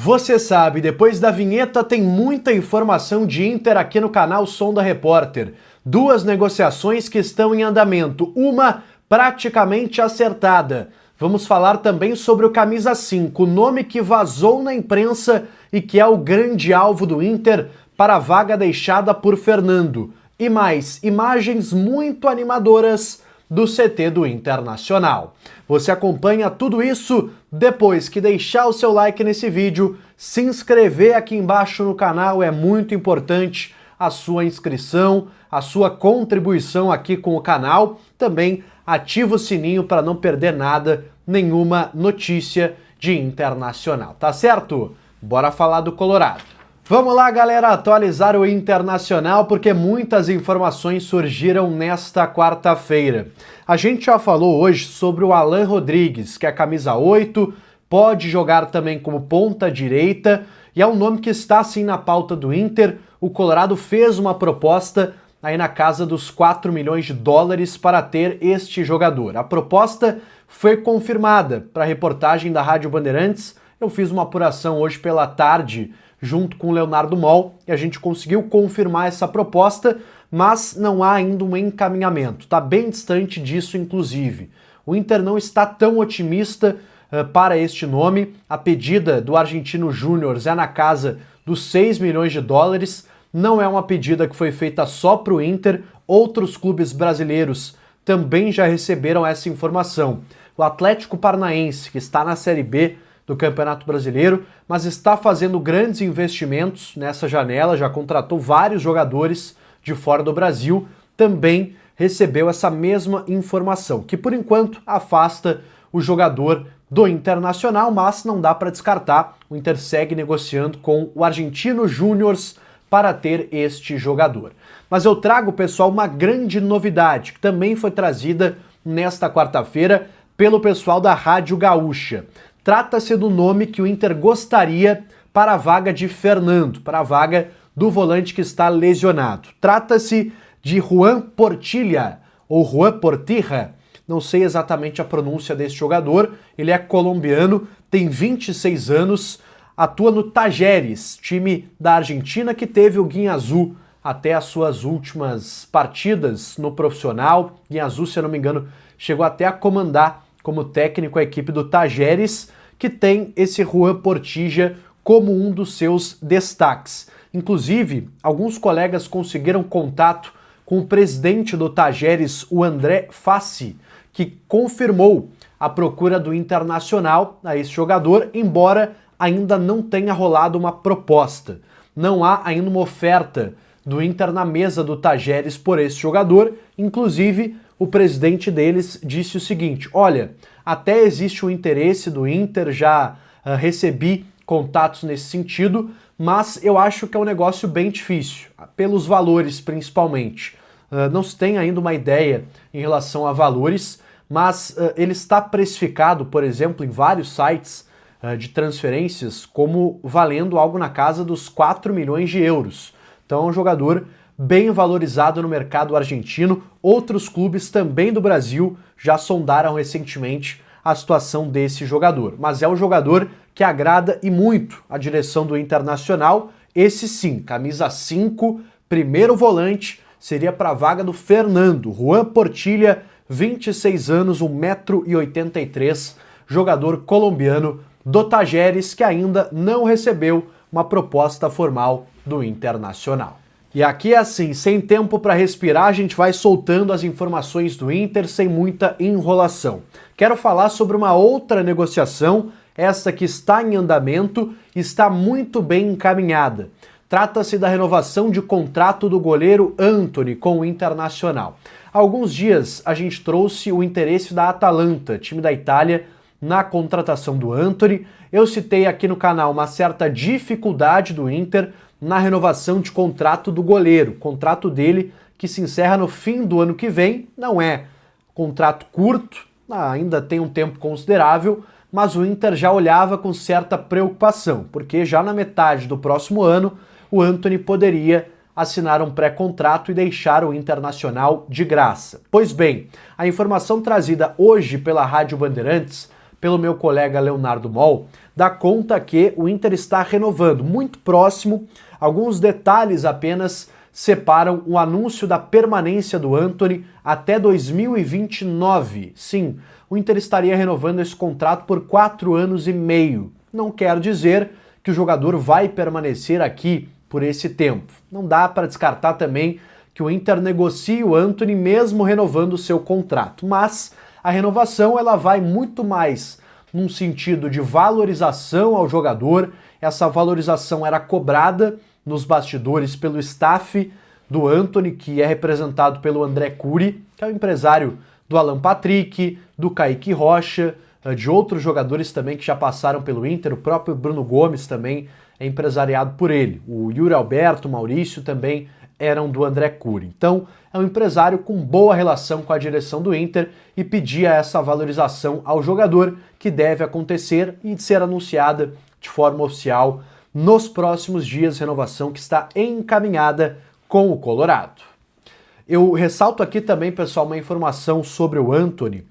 Você sabe, depois da vinheta tem muita informação de Inter aqui no canal Som da Repórter. Duas negociações que estão em andamento, uma praticamente acertada. Vamos falar também sobre o camisa 5, o nome que vazou na imprensa e que é o grande alvo do Inter para a vaga deixada por Fernando. E mais, imagens muito animadoras do CT do Internacional. Você acompanha tudo isso depois que deixar o seu like nesse vídeo, se inscrever aqui embaixo no canal, é muito importante a sua inscrição, a sua contribuição aqui com o canal. Também ativa o sininho para não perder nada, nenhuma notícia de Internacional, tá certo? Bora falar do Colorado. Vamos lá, galera, atualizar o Internacional porque muitas informações surgiram nesta quarta-feira. A gente já falou hoje sobre o Alan Rodrigues, que é camisa 8, pode jogar também como ponta direita e é um nome que está sim na pauta do Inter. O Colorado fez uma proposta aí na casa dos 4 milhões de dólares para ter este jogador. A proposta foi confirmada para a reportagem da Rádio Bandeirantes. Eu fiz uma apuração hoje pela tarde junto com o Leonardo Moll, e a gente conseguiu confirmar essa proposta, mas não há ainda um encaminhamento. Está bem distante disso, inclusive. O Inter não está tão otimista para este nome. A pedida do Argentino Júnior é na casa dos 6 milhões de dólares. Não é uma pedida que foi feita só para o Inter. Outros clubes brasileiros também já receberam essa informação. O Atlético Paranaense, que está na Série B do Campeonato Brasileiro, mas está fazendo grandes investimentos nessa janela, já contratou vários jogadores de fora do Brasil, também recebeu essa mesma informação, que por enquanto afasta o jogador do Internacional, mas não dá para descartar, o Inter segue negociando com o Argentino Júnior para ter este jogador. Mas eu trago, pessoal, uma grande novidade, que também foi trazida nesta quarta-feira pelo pessoal da Rádio Gaúcha. Trata-se do nome que o Inter gostaria para a vaga de Fernando, para a vaga do volante que está lesionado. Trata-se de Juan Portilla, ou Juan Portilla, não sei exatamente a pronúncia desse jogador, ele é colombiano, tem 26 anos, atua no Tajeres, time da Argentina que teve o Guinazú até as suas últimas partidas no profissional. Guinazú, se eu não me engano, chegou até a comandar como técnico a equipe do Tajeres, que tem esse Juan Portilla como um dos seus destaques. Inclusive, alguns colegas conseguiram contato com o presidente do Tajeres, o André Fassi, que confirmou a procura do Internacional a esse jogador, embora ainda não tenha rolado uma proposta. Não há ainda uma oferta do Inter na mesa do Tajeres por esse jogador. Inclusive, o presidente deles disse o seguinte: olha, até existe o interesse do Inter, já recebi contatos nesse sentido, mas eu acho que é um negócio bem difícil, pelos valores principalmente. Não se tem ainda uma ideia em relação a valores, mas ele está precificado, por exemplo, em vários sites de transferências, como valendo algo na casa dos 4 milhões de euros. Então é um jogador bem valorizado no mercado argentino. Outros clubes também do Brasil já sondaram recentemente a situação desse jogador. Mas é um jogador que agrada e muito a direção do Internacional. Esse sim, camisa 5, primeiro volante, seria para a vaga do Fernando. Juan Portilla, 26 anos, 1,83 m, jogador colombiano do Tajeres, que ainda não recebeu uma proposta formal do Internacional. E aqui é assim, sem tempo para respirar, a gente vai soltando as informações do Inter sem muita enrolação. Quero falar sobre uma outra negociação, essa que está em andamento e está muito bem encaminhada. Trata-se da renovação de contrato do goleiro Antony com o Internacional. Há alguns dias a gente trouxe o interesse da Atalanta, time da Itália, na contratação do Antony. Eu citei aqui no canal uma certa dificuldade do Inter na renovação de contrato do goleiro, contrato dele que se encerra no fim do ano que vem. Não é contrato curto, ainda tem um tempo considerável, mas o Inter já olhava com certa preocupação, porque já na metade do próximo ano o Antony poderia assinar um pré-contrato e deixar o Internacional de graça. Pois bem, a informação trazida hoje pela Rádio Bandeirantes pelo meu colega Leonardo Moll, dá conta que o Inter está renovando, muito próximo. Alguns detalhes apenas separam o anúncio da permanência do Antony até 2029. Sim, o Inter estaria renovando esse contrato por 4 anos e meio. Não quer dizer que o jogador vai permanecer aqui por esse tempo. Não dá para descartar também que o Inter negocie o Antony mesmo renovando o seu contrato, mas a renovação ela vai muito mais num sentido de valorização ao jogador. Essa valorização era cobrada nos bastidores pelo staff do Antony, que é representado pelo André Curi, que é o empresário do Alan Patrick, do Kaique Rocha, de outros jogadores também que já passaram pelo Inter. O próprio Bruno Gomes também é empresariado por ele. O Yuri Alberto, o Maurício também eram do André Curi. Então, é um empresário com boa relação com a direção do Inter e pedia essa valorização ao jogador, que deve acontecer e ser anunciada de forma oficial nos próximos dias, renovação que está encaminhada com o Colorado. Eu ressalto aqui também, pessoal, uma informação sobre o Antony,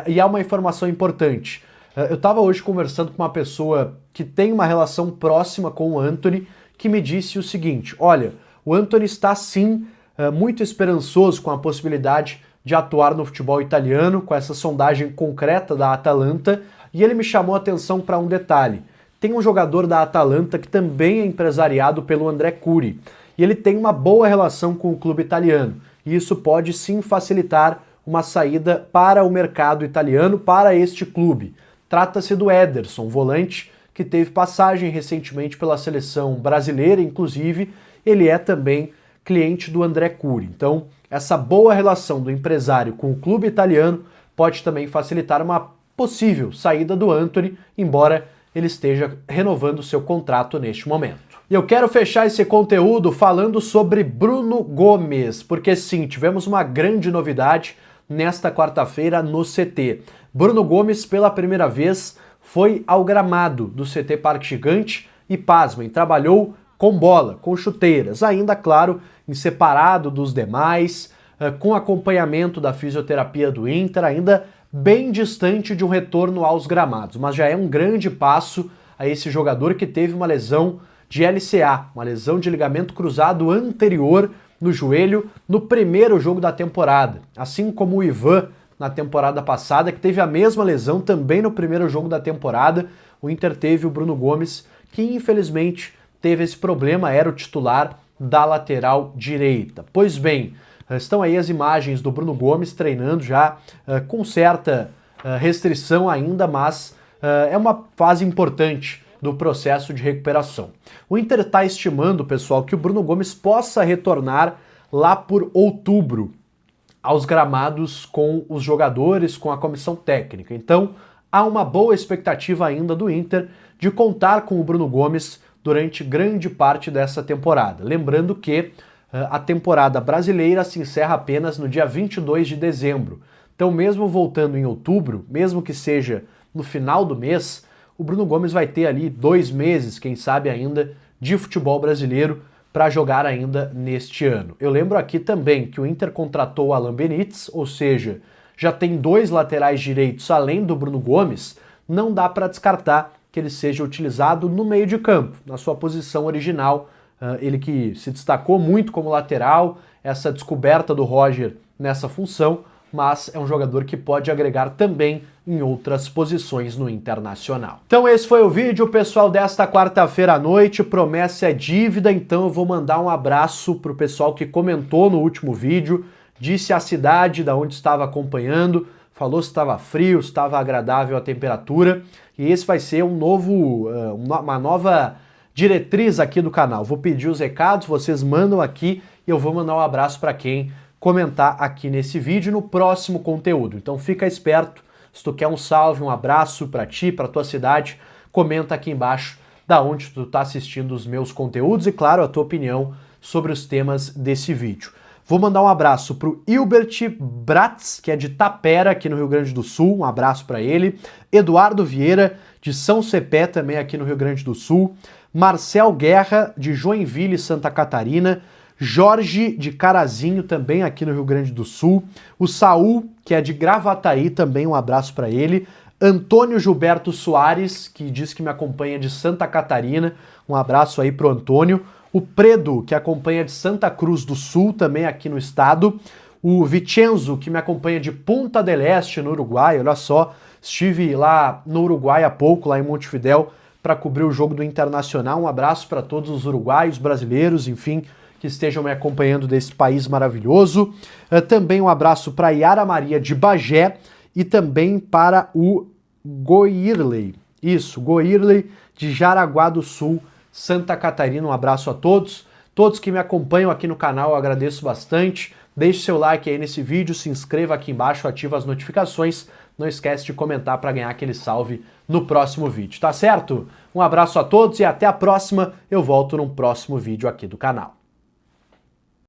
e é uma informação importante. Eu estava hoje conversando com uma pessoa que tem uma relação próxima com o Antony, que me disse o seguinte: olha, o Antony está sim muito esperançoso com a possibilidade de atuar no futebol italiano, com essa sondagem concreta da Atalanta, e ele me chamou a atenção para um detalhe. Tem um jogador da Atalanta que também é empresariado pelo André Curi, e ele tem uma boa relação com o clube italiano, e isso pode sim facilitar uma saída para o mercado italiano, para este clube. Trata-se do Ederson, volante que teve passagem recentemente pela seleção brasileira, inclusive. Ele é também cliente do André Curi. Então, essa boa relação do empresário com o clube italiano pode também facilitar uma possível saída do Antony, embora ele esteja renovando seu contrato neste momento. E eu quero fechar esse conteúdo falando sobre Bruno Gomes, porque sim, tivemos uma grande novidade nesta quarta-feira no CT. Bruno Gomes, pela primeira vez, foi ao gramado do CT Parque Gigante e, pasmem, trabalhou com bola, com chuteiras, ainda, claro, em separado dos demais, com acompanhamento da fisioterapia do Inter, ainda bem distante de um retorno aos gramados, mas já é um grande passo a esse jogador que teve uma lesão de LCA, uma lesão de ligamento cruzado anterior no joelho no primeiro jogo da temporada, assim como o Ivan na temporada passada, que teve a mesma lesão também no primeiro jogo da temporada. O Inter teve o Bruno Gomes, que infelizmente teve esse problema, era o titular da lateral direita. Pois bem, estão aí as imagens do Bruno Gomes treinando já com certa restrição ainda, mas é uma fase importante do processo de recuperação. O Inter está estimando, pessoal, que o Bruno Gomes possa retornar lá por outubro aos gramados com os jogadores, com a comissão técnica. Então, há uma boa expectativa ainda do Inter de contar com o Bruno Gomes durante grande parte dessa temporada. Lembrando que a temporada brasileira se encerra apenas no dia 22 de dezembro. Então, mesmo voltando em outubro, mesmo que seja no final do mês, o Bruno Gomes vai ter ali 2 meses, quem sabe ainda, de futebol brasileiro para jogar ainda neste ano. Eu lembro aqui também que o Inter contratou o Alan Benítez, ou seja, já tem 2 laterais direitos além do Bruno Gomes. Não dá para descartar que ele seja utilizado no meio de campo, na sua posição original. Ele que se destacou muito como lateral, essa descoberta do Roger nessa função, mas é um jogador que pode agregar também em outras posições no Internacional. Então esse foi o vídeo, pessoal, desta quarta-feira à noite. Promessa é dívida, então eu vou mandar um abraço pro pessoal que comentou no último vídeo, disse a cidade da onde estava acompanhando, falou se estava frio, se estava agradável a temperatura, e esse vai ser uma nova diretriz aqui do canal. Vou pedir os recados, vocês mandam aqui e eu vou mandar um abraço para quem comentar aqui nesse vídeo e no próximo conteúdo. Então fica esperto, se tu quer um salve, um abraço para ti, para tua cidade, comenta aqui embaixo da onde tu tá assistindo os meus conteúdos e, claro, a tua opinião sobre os temas desse vídeo. Vou mandar um abraço pro Hilbert Bratz, que é de Tapera, aqui no Rio Grande do Sul, um abraço para ele. Eduardo Vieira, de São Cepé, também aqui no Rio Grande do Sul. Marcel Guerra, de Joinville, Santa Catarina. Jorge de Carazinho, também aqui no Rio Grande do Sul. O Saul, que é de Gravataí, também um abraço para ele. Antônio Gilberto Soares, que diz que me acompanha de Santa Catarina, um abraço aí pro Antônio. O Predo, que acompanha de Santa Cruz do Sul, também aqui no estado. O Vicenzo, que me acompanha de Punta del Este, no Uruguai, olha só, estive lá no Uruguai há pouco, lá em Montevidéu, para cobrir o jogo do Internacional. Um abraço para todos os uruguaios, brasileiros, enfim, que estejam me acompanhando desse país maravilhoso. Também um abraço para Yara Maria de Bagé e também para o Goirley. Isso, Goirley de Jaraguá do Sul, Santa Catarina. Um abraço a todos. Todos que me acompanham aqui no canal, eu agradeço bastante. Deixe seu like aí nesse vídeo, se inscreva aqui embaixo, ativa as notificações. Não esquece de comentar para ganhar aquele salve no próximo vídeo, tá certo? Um abraço a todos e até a próxima. Eu volto num próximo vídeo aqui do canal.